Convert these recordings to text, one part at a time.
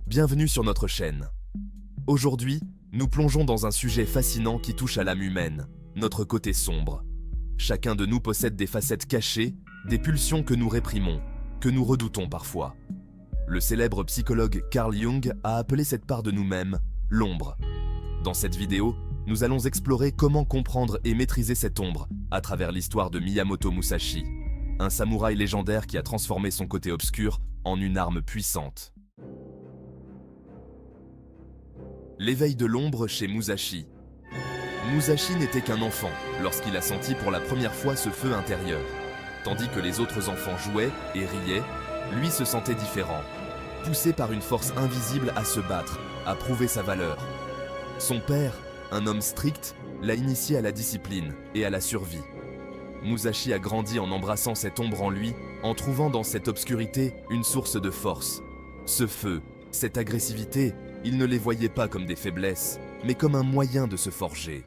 bienvenue sur notre chaîne. Aujourd'hui, nous plongeons dans un sujet fascinant qui touche à l'âme humaine, notre côté sombre. Chacun de nous possède des facettes cachées, des pulsions que nous réprimons, que nous redoutons parfois. Le célèbre psychologue Carl Jung a appelé cette part de nous-mêmes l'ombre. Dans cette vidéo, nous allons explorer comment comprendre et maîtriser cette ombre à travers l'histoire de Miyamoto Musashi, un samouraï légendaire qui a transformé son côté obscur en une arme puissante. L'éveil de l'ombre chez Musashi. Musashi n'était qu'un enfant lorsqu'il a senti pour la première fois ce feu intérieur. Tandis que les autres enfants jouaient et riaient, lui se sentait différent, poussé par une force invisible à se battre, à prouver sa valeur. Son père, un homme strict, l'a initié à la discipline et à la survie. Musashi a grandi en embrassant cette ombre en lui, en trouvant dans cette obscurité une source de force. Ce feu, cette agressivité, il ne les voyait pas comme des faiblesses, mais comme un moyen de se forger.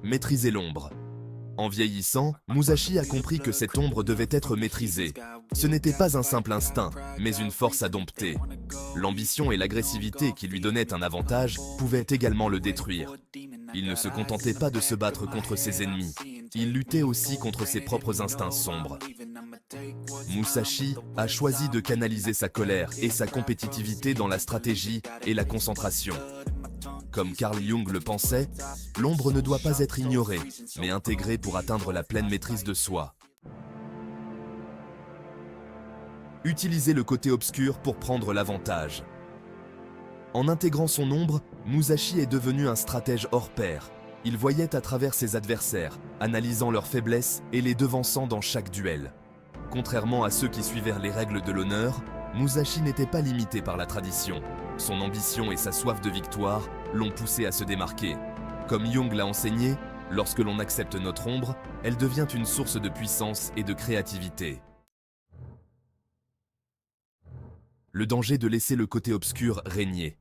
Maîtriser l'ombre. En vieillissant, Musashi a compris que cette ombre devait être maîtrisée. Ce n'était pas un simple instinct, mais une force à dompter. L'ambition et l'agressivité qui lui donnaient un avantage pouvaient également le détruire. Il ne se contentait pas de se battre contre ses ennemis, il luttait aussi contre ses propres instincts sombres. Musashi a choisi de canaliser sa colère et sa compétitivité dans la stratégie et la concentration. Comme Carl Jung le pensait, l'ombre ne doit pas être ignorée, mais intégrée pour atteindre la pleine maîtrise de soi. Utiliser le côté obscur pour prendre l'avantage. En intégrant son ombre, Musashi est devenu un stratège hors pair. Il voyait à travers ses adversaires, analysant leurs faiblesses et les devançant dans chaque duel. Contrairement à ceux qui suivaient les règles de l'honneur, Musashi n'était pas limité par la tradition. Son ambition et sa soif de victoire l'ont poussé à se démarquer. Comme Jung l'a enseigné, lorsque l'on accepte notre ombre, elle devient une source de puissance et de créativité. Le danger de laisser le côté obscur régner.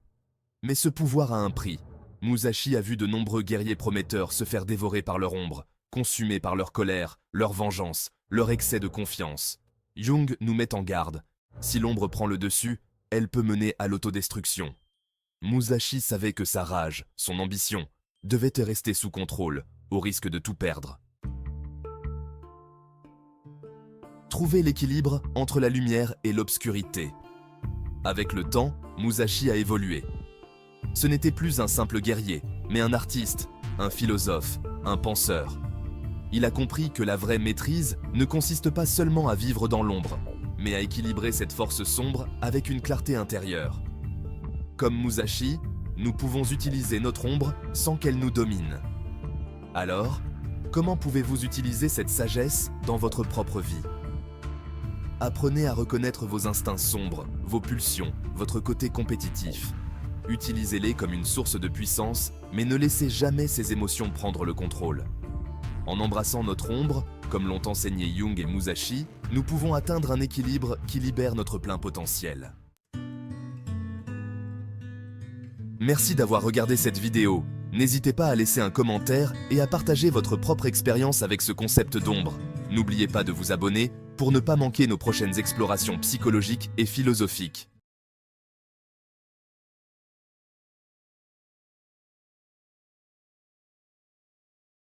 Mais ce pouvoir a un prix. Musashi a vu de nombreux guerriers prometteurs se faire dévorer par leur ombre, consumés par leur colère, leur vengeance, leur excès de confiance. Jung nous met en garde. Si l'ombre prend le dessus, elle peut mener à l'autodestruction. Musashi savait que sa rage, son ambition, devaient rester sous contrôle, au risque de tout perdre. Trouver l'équilibre entre la lumière et l'obscurité. Avec le temps, Musashi a évolué. Ce n'était plus un simple guerrier, mais un artiste, un philosophe, un penseur. Il a compris que la vraie maîtrise ne consiste pas seulement à vivre dans l'ombre, mais à équilibrer cette force sombre avec une clarté intérieure. Comme Musashi, nous pouvons utiliser notre ombre sans qu'elle nous domine. Alors, comment pouvez-vous utiliser cette sagesse dans votre propre vie? Apprenez à reconnaître vos instincts sombres, vos pulsions, votre côté compétitif. Utilisez-les comme une source de puissance, mais ne laissez jamais ces émotions prendre le contrôle. En embrassant notre ombre, comme l'ont enseigné Jung et Musashi, nous pouvons atteindre un équilibre qui libère notre plein potentiel. Merci d'avoir regardé cette vidéo. N'hésitez pas à laisser un commentaire et à partager votre propre expérience avec ce concept d'ombre. N'oubliez pas de vous abonner pour ne pas manquer nos prochaines explorations psychologiques et philosophiques.